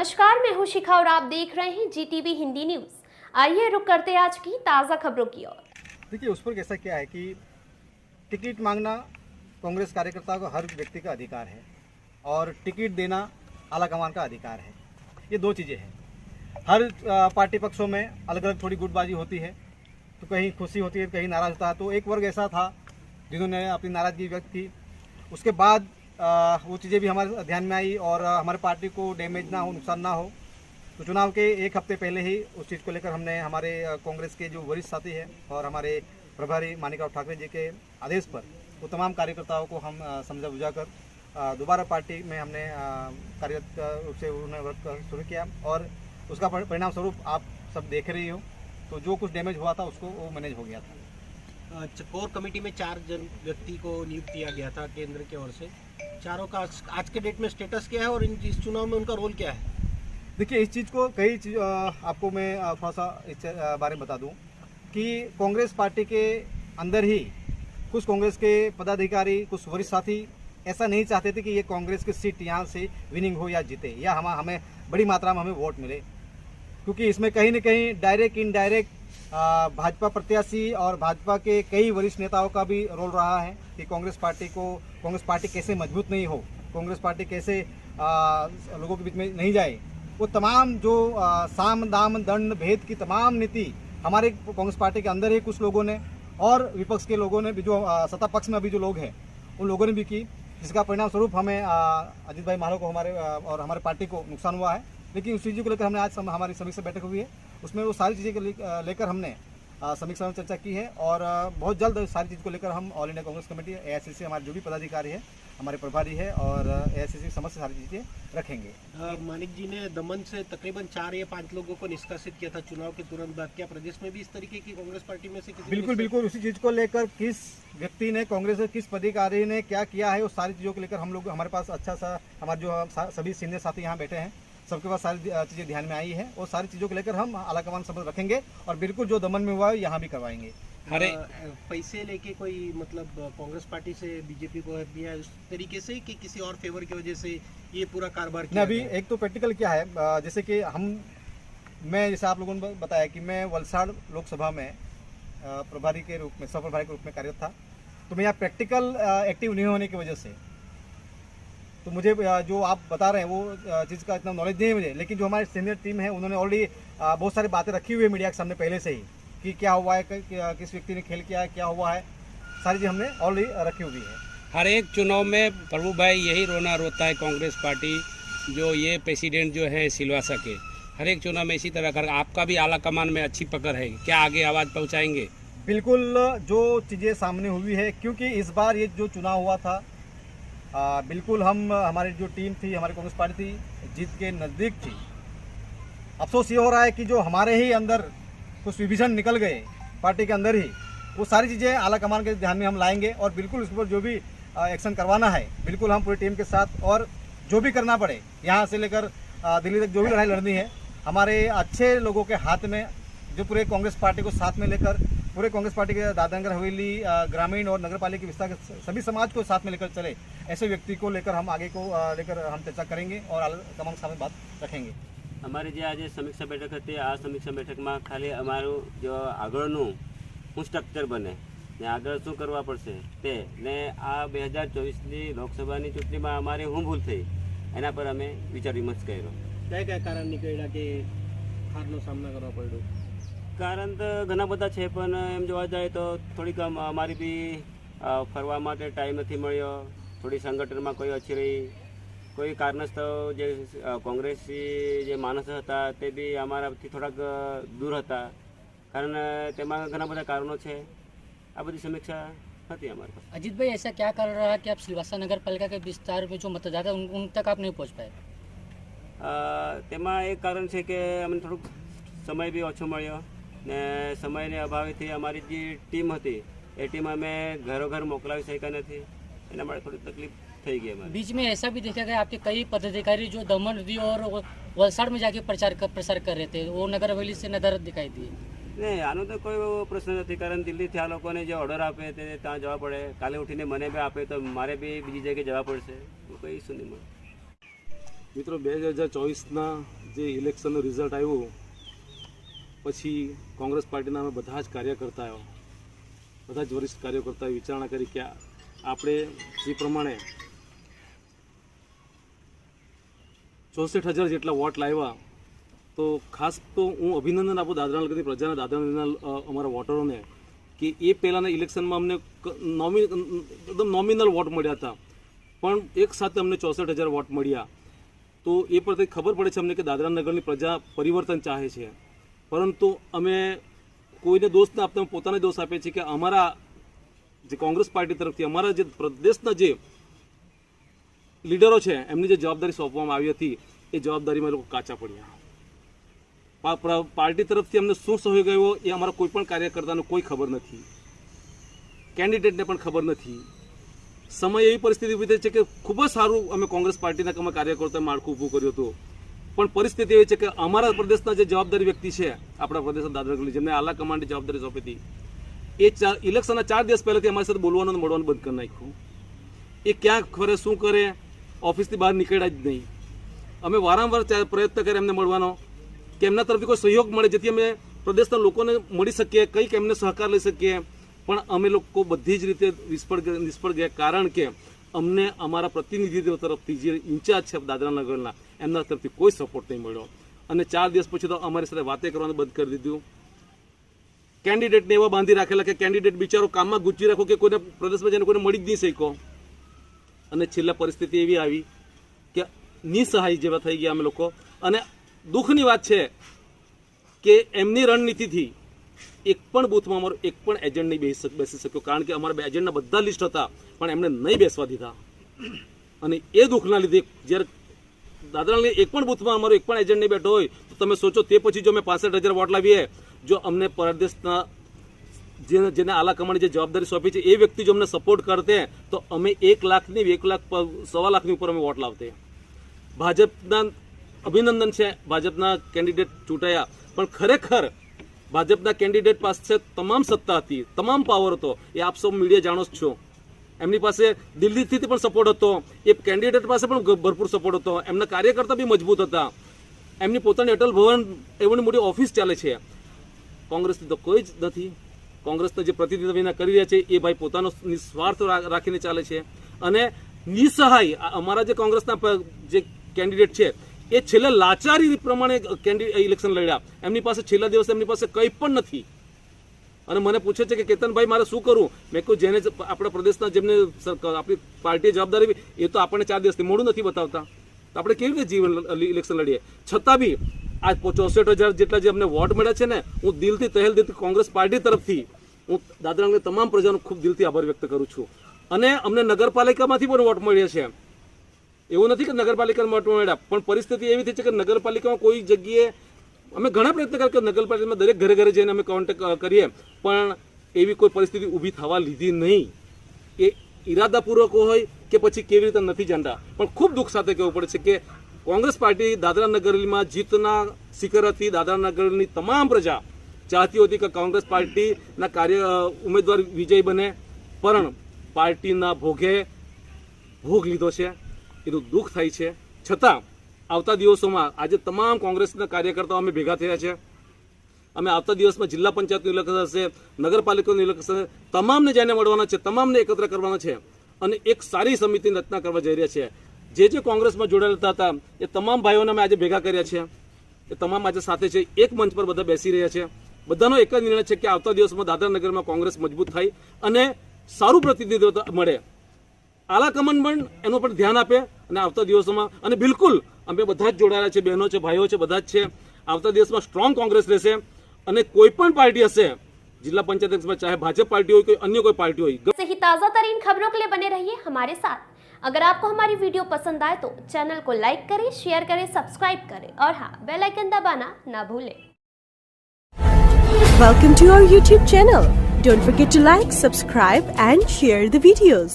नमस्कार, मैं हूं शिखा और आप देख रहे हैं जीटीवी हिंदी न्यूज। आइए रुक करते हैं आज की ताज़ा खबरों की ओर। देखिए, उस पर कैसा क्या है कि टिकट मांगना कांग्रेस कार्यकर्ताओं का हर व्यक्ति का अधिकार है और टिकट देना आलाकमान का अधिकार है। ये दो चीज़ें हैं। हर पार्टी पक्षों में अलग अलग थोड़ी गुटबाजी होती है, तो कहीं खुशी होती है, कहीं नाराज होता है। तो एक वर्ग ऐसा था जिन्होंने अपनी नाराज़गी व्यक्त की। उसके बाद वो चीज़ें भी हमारे ध्यान में आई और हमारे पार्टी को डैमेज ना हो, नुकसान ना हो, तो चुनाव के एक हफ्ते पहले ही उस चीज़ को लेकर हमने हमारे कांग्रेस के जो वरिष्ठ साथी हैं और हमारे प्रभारी मानिकराव ठाकरे जी के आदेश पर वो तमाम कार्यकर्ताओं को हम समझा बुझाकर दोबारा पार्टी में हमने कार्यरत रूप से उन्हें वर्क शुरू किया और उसका परिणाम स्वरूप आप सब देख रही हो। तो जो कुछ डैमेज हुआ था उसको वो मैनेज हो गया था। कोर कमेटी में 4 व्यक्ति को नियुक्त किया गया था केंद्र की ओर से। चारों का आज के डेट में स्टेटस क्या है और इस चुनाव में उनका रोल क्या है? देखिए, इस चीज़ को कई चीज़ आपको मैं थोड़ा सा इस बारे में बता दूं कि कांग्रेस पार्टी के अंदर ही कुछ कांग्रेस के पदाधिकारी, कुछ वरिष्ठ साथी ऐसा नहीं चाहते थे कि ये कांग्रेस की सीट यहाँ से विनिंग हो या जीते या हमें बड़ी मात्रा में हमें वोट मिले, क्योंकि इसमें कहीं न कहीं डायरेक्ट इनडायरेक्ट भाजपा प्रत्याशी और भाजपा के कई वरिष्ठ नेताओं का भी रोल रहा है कि कांग्रेस पार्टी कैसे मजबूत नहीं हो, कांग्रेस पार्टी कैसे लोगों के बीच में नहीं जाए। वो तमाम जो साम दाम दंड भेद की तमाम नीति हमारे कांग्रेस पार्टी के अंदर ही कुछ लोगों ने और विपक्ष के लोगों ने भी, जो सत्ता पक्ष में अभी जो लोग हैं उन लोगों ने भी की, जिसका परिणाम स्वरूप हमें अजीत भाई मालो को और हमारे पार्टी को नुकसान हुआ है। लेकिन उस चीज़ों को लेकर हमने आज हमारी समीक्षा बैठक हुई है, उसमें वो सारी चीज़ें को लेकर हमने समीक्षा में चर्चा की है और बहुत जल्द सारी चीज़ को लेकर हम all India Congress committee, AICC, हमारे जो भी पदाधिकारी है, हमारे प्रभारी है और एआईसीसी समस्त सारी चीज़ें रखेंगे। मानिक जी ने दमन से तकरीबन 4 या 5 लोगों को निष्कासित किया था चुनाव के तुरंत बाद। क्या प्रदेश में भी इस तरीके की कांग्रेस पार्टी में से किसी? बिल्कुल उसी चीज़ को लेकर किस व्यक्ति ने, कांग्रेस के किस पदाधिकारी ने क्या किया है, वो सारी चीज़ों को लेकर हम लोग, हमारे पास अच्छा सा हमारे जो सभी सीनियर साथी यहाँ बैठे हैं, सबके पास सारी चीज़ें ध्यान में आई है और सारी चीज़ों को लेकर हम आलाकमान संपर्क रखेंगे और बिल्कुल जो दमन में हुआ है यहाँ भी करवाएंगे। अरे पैसे लेके कोई मतलब कांग्रेस पार्टी से बीजेपी को दिया उस तरीके से कि किसी और फेवर की वजह से ये पूरा कारोबार किया? अभी एक तो प्रैक्टिकल क्या है, जैसे कि मैं जैसे आप लोगों ने बताया कि मैं वलसाड़ लोकसभा में प्रभारी के रूप में, सह प्रभारी के रूप में कार्यरत था, तो मैं यहाँ प्रैक्टिकल एक्टिव नहीं होने की वजह से, तो मुझे जो आप बता रहे हैं वो चीज़ का इतना नॉलेज नहीं है मुझे। लेकिन जो हमारी सीनियर टीम है उन्होंने ऑलरेडी बहुत सारी बातें रखी हुई है मीडिया के सामने पहले से ही कि क्या हुआ है, किस व्यक्ति ने खेल किया है, क्या हुआ है, सारी चीज़ हमने ऑलरेडी रखी हुई है। हर एक चुनाव में प्रभु भाई यही रोना रोता है कांग्रेस पार्टी, जो ये प्रेसिडेंट जो है सिलवासा के, हर एक चुनाव में इसी तरह कर। आपका भी आला कमान में अच्छी पकड़ है, क्या आगे आवाज़ पहुँचाएंगे? बिल्कुल, जो चीज़ें सामने हुई है, क्योंकि इस बार ये जो चुनाव हुआ था बिल्कुल हमारी जो टीम थी, हमारी कांग्रेस पार्टी थी, जीत के नज़दीक थी। अफसोस ये हो रहा है कि जो हमारे ही अंदर कुछ विभाजन निकल गए पार्टी के अंदर ही, वो सारी चीज़ें आला कमान के ध्यान में हम लाएंगे और बिल्कुल उस पर जो भी एक्शन करवाना है बिल्कुल हम पूरी टीम के साथ, और जो भी करना पड़े यहाँ से लेकर दिल्ली तक जो भी लड़ाई लड़नी है, हमारे अच्छे लोगों के हाथ में, जो पूरे कांग्रेस पार्टी को साथ में लेकर, पूरे कांग्रेस पार्टी के दादरनगर हवेली, ग्रामीण और नगर पालिका विस्तार के सभी समाज को साथ में लेकर चले, ऐसे व्यक्ति को लेकर हम आगे को लेकर हम चर्चा करेंगे और तमाम सामने बात रखेंगे। અમારી જે આજે સમીક્ષા બેઠક હતી, આ સમીક્ષા બેઠકમાં ખાલી અમારું જો આગળનું શું સ્ટ્રક્ચર બને ને આગળ શું કરવા પડશે તે ને આ 2024ની લોકસભાની ચૂંટણીમાં અમારે શું ભૂલ થઈ એના પર અમે વિચાર વિમર્શ કર્યો। क्या कारण નીકળ્યા કે હારનો સામનો કરવો પડ્યો? કારણ તો ઘણા બધા છે, પણ એમ જોવા જાય તો થોડીક અમારી બી ફરવા માટે ટાઈમ નથી મળ્યો, થોડી સંગઠનમાં કોઈ ઓછી રહી, કોઈ કારણસ્તવ જે કોંગ્રેસી જે માણસો હતા તે બી અમારાથી થોડાક દૂર હતા, કારણ તેમાં ઘણા બધા કારણો છે। આ બધી સમીક્ષા હતી અમારી પાસે। अजीत भाई, ऐसा क्या कारण रहा कि आप सिलवासा नगर पालिका के विस्तार में जो मतदाता उन तक आप नहीं पहुंच पाए? તેમાં એક કારણ છે કે અમને થોડુંક સમય બી ઓછો મળ્યો ને સમયને અભાવથી અમારી જે ટીમ હતી એ ટીમ અમે ઘરોઘર મોકલાવી શક્યા નથી, એના માટે થોડી તકલીફ થઈ ગઈ અમારી। बीच में ऐसा भी देखा गया आपके कई पदाधिकारी जो दमन नदी और वलसाड़ में जाके प्रसार कर रहे थे, वो नगर हवेली से नजर दिखाई दिए। નહીં, આનો તો કોઈ એવો પ્રશ્ન નથી, કારણ દિલ્હીથી આ લોકોને જે ઓર્ડર આપે તે ત્યાં જવા પડે, કાલે ઉઠીને મને બી આપે તો મારે બી બીજી જગ્યાએ જવા પડશે, કોઈ ઇસ્યુ નહીં મળે। મિત્રો 2024ના જે ઇલેક્શનનું રિઝલ્ટ આવ્યું પછી કોંગ્રેસ પાર્ટીના અમે બધા જ કાર્યકર્તાઓ બધા જ વરિષ્ઠ કાર્યકર્તાઓ વિચારણા કરી કે આપણે જે પ્રમાણે 64,000 જેટલા વોટ લાવ્યા તો ખાસ તો હું અભિનંદન આપું દાદરાનગરની પ્રજાને, દાદરાનગરના અમારા વોટરોને કે એ પહેલાંના ઇલેક્શનમાં અમને એકદમ નોમિનલ વોટ મળ્યા હતા, પણ એક સાથે અમને 64,000 વોટ મળ્યા. તો એ પરથી ખબર પડે છે અમને કે દાદરાનગરની પ્રજા પરિવર્તન ચાહે છે. પરંતુ અમે કોઈને દોષ ના આપતા પોતાને દોષ આપીએ છીએ કે અમારા જે કોંગ્રેસ પાર્ટી તરફથી અમારા જે પ્રદેશના જે લીડરો છે એમની જે જવાબદારી સોંપવામાં આવી હતી એ જવાબદારીમાં લોકો કાચા પડ્યા. પાર્ટી તરફથી અમને શું સહયોગ આવ્યો એ અમારા કોઈ પણ કાર્યકર્તાને કોઈ ખબર નથી, કેન્ડિડેટને પણ ખબર નથી. સમય એવી પરિસ્થિતિ ઊભી થઈ છે કે ખૂબ જ સારું અમે કોંગ્રેસ પાર્ટીના અમે કાર્યકર્તાએ માળખું ઊભું કર્યું હતું, પણ પરિસ્થિતિ એવી છે કે અમારા પ્રદેશના જે જવાબદારી વ્યક્તિ છે આપણા પ્રદેશના દાદરાનગરની જેમને આલા કમાન્ડની જવાબદારી સોંપી હતી એ ઇલેક્શનના 4 દિવસ પહેલાંથી અમારી સાથે બોલવાનું અને મળવાનું બંધ કરી નાખ્યું. એ ક્યાં ફરે શું કરે ઓફિસથી બહાર નીકળ્યા જ નહીં. અમે વારંવાર પ્રયત્ન કર્યા એમને મળવાનો કે એમના તરફથી કોઈ સહયોગ મળે જેથી અમે પ્રદેશના લોકોને મળી શકીએ, કંઈક એમને સહકાર લઈ શકીએ, પણ અમે લોકો બધી જ રીતે નિષ્ફળ ગયા. કારણ કે અમને અમારા પ્રતિનિધિત્વ તરફથી જે ઇન્ચાર્જ છે દાદરાનગરના એમના તરફથી કોઈ સપોર્ટ નહીં મળ્યો. અને 4 દિવસ પછી તો અમારી સાથે વાતે કરવાનું બંધ કરી દીધું. કેન્ડિડેટને એવા બાંધી રાખેલા કે કેન્ડિડેટ બિચારો કામમાં ગુજરી રાખો કે કોઈને પ્રદેશમાં જઈને કોઈને મળી જ નહીં શક્યો. અને છેલ્લા પરિસ્થિતિ એવી આવી કે નિસહાય જેવા થઈ ગયા અમે લોકો. અને દુઃખની વાત છે કે એમની રણનીતિથી એક પણ બૂથમાં અમારો એક પણ એજન્ટ નહીં બેસી શક્યો, કારણ કે અમારા એજન્ટના બધા લિસ્ટ હતા પણ એમણે નહીં બેસવા દીધા. અને એ દુઃખના લીધે જ્યારે દાદરાની એક પણ બૂથમાં અમારો એક પણ એજન્ટ નહીં બેઠો હોય તો તમે સોચો તે પછી જો અમે 65,000 વોટ લાવીએ, જો અમને પ્રદેશના જેને આલા કમાણી જે જવાબદારી સોંપી છે એ વ્યક્તિ જો અમને સપોર્ટ કરતે તો અમે 1 લાખની 1 લાખ 1.25 લાખની ઉપર અમે વોટ લાવતે. ભાજપના અભિનંદન છે, ભાજપના કેન્ડિડેટ ચૂંટાયા, પણ ખરેખર ભાજપના કેન્ડિડેટ પાસે તમામ સત્તા હતી, તમામ પાવર હતો. એ આપ સૌ મીડિયા જાણો જ છો. એમની પાસે દિલ્હીથી પણ સપોર્ટ હતો, એ કેન્ડિડેટ પાસે પણ ભરપૂર સપોર્ટ હતો, એમના કાર્યકર્તા બી મજબૂત હતા, એમની પોતાની અટલ ભવન એવડી મોટી ઓફિસ ચાલે છે. કોંગ્રેસથી તો કોઈ જ નથી. કોંગ્રેસના જે પ્રતિનિધિત્વ કરી રહ્યા છે એ ભાઈ પોતાનો નિસ્વાર્થ રાખીને ચાલે છે. અને નિસહાય અમારા જે કોંગ્રેસના જે કેન્ડિડેટ છે એ છેલ્લે લાચારી પ્રમાણે ઇલેક્શન લડ્યા. એમની પાસે છેલ્લા દિવસે એમની પાસે કંઈ પણ નથી. અને મને પૂછે છે કે કેતનભાઈ મારે શું કરું? મેં કહ્યું જેને આપણા પ્રદેશના જેમને આપણી પાર્ટીએ જવાબદારી એ તો આપણને 4 દિવસથી મોડું નથી બતાવતા, તો આપણે કેવી રીતે ઇલેક્શન લડીએ? છતાં બી આ 64,000 જેટલા જે અમને વોટ મળ્યા છે ને, હું દિલથી તહેલ દિલથી કોંગ્રેસ પાર્ટી તરફથી હું દાદરાનગરની તમામ પ્રજાનો ખૂબ દિલથી આભાર વ્યક્ત કરું છું. અને અમને નગરપાલિકામાંથી પણ વોટ મળ્યા છે. એવું નથી કે નગરપાલિકામાં વોટ મળ્યા, પણ પરિસ્થિતિ એવી થઈ છે કે નગરપાલિકામાં કોઈ જગ્યાએ અમે ઘણા પ્રયત્ન કર્યા કે નગરપાલિકામાં દરેક ઘરે ઘરે જઈને અમે કોન્ટેક્ટ કરીએ, પણ એવી કોઈ પરિસ્થિતિ ઊભી થવા લીધી નહીં. એ ઈરાદાપૂર્વક હોય કે પછી કેવી રીતે નથી જાણતા, પણ ખૂબ દુઃખ સાથે કહેવું પડે છે કે કોંગ્રેસ પાર્ટી દાદરાનગરમાં જીતના શિખર હતી. દાદરાનગરની તમામ પ્રજા ચાહતી હતી કે કોંગ્રેસ પાર્ટીના ઉમેદવાર વિજય બને, પણ પાર્ટીના ભોગે ભોગ લીધો છે. એનું દુઃખ થાય છે. છતાં આવતા દિવસોમાં આજે તમામ કોંગ્રેસના કાર્યકર્તાઓ અમે ભેગા થયા છે. અમે આવતા દિવસમાં જિલ્લા પંચાયતનું ઇલેક્શન હશે, નગરપાલિકાનું ઇલેક્શન હશે, તમામને જઈને મળવાના છે, તમામને એકત્ર કરવાના છે અને એક સારી સમિતિની રચના કરવા જઈ રહ્યા છે. જે કોંગ્રેસમાં જોડાયેલા હતા એ તમામ ભાઈઓને અમે આજે ભેગા કર્યા છે. એ તમામ આજે સાથે છે, એક મંચ પર બધા બેસી રહ્યા છે. બધાનો એક જ નિર્ણય છે કે આવતા દિવસમાં દાદરાનગરમાં કોંગ્રેસ મજબૂત થાય અને સારું પ્રતિનિધિત્વ મળે. આલા કમાન્ડ પણ એનું પણ ધ્યાન આપે અને આવતા દિવસોમાં અને બિલકુલ અમે બધા જ જોડાયેલા છે, બહેનો છે, ભાઈઓ છે, બધા જ છે. આવતા દિવસમાં સ્ટ્રોંગ કોંગ્રેસ રહેશે અને કોઈ પણ પાર્ટી હશે जिला पंचायत में, चाहे भाजपा पार्टी हो कोई अन्य कोई पार्टी हो। ऐसे ही ताज़ा तरीन खबरों के लिए बने रहिए हमारे साथ। अगर आपको हमारी वीडियो पसंद आए तो चैनल को लाइक करें, शेयर करें, सब्सक्राइब करें और हाँ, बेल आइकन दबाना ना भूलें। Welcome to our YouTube channel. Don't forget to like, subscribe and share the videos.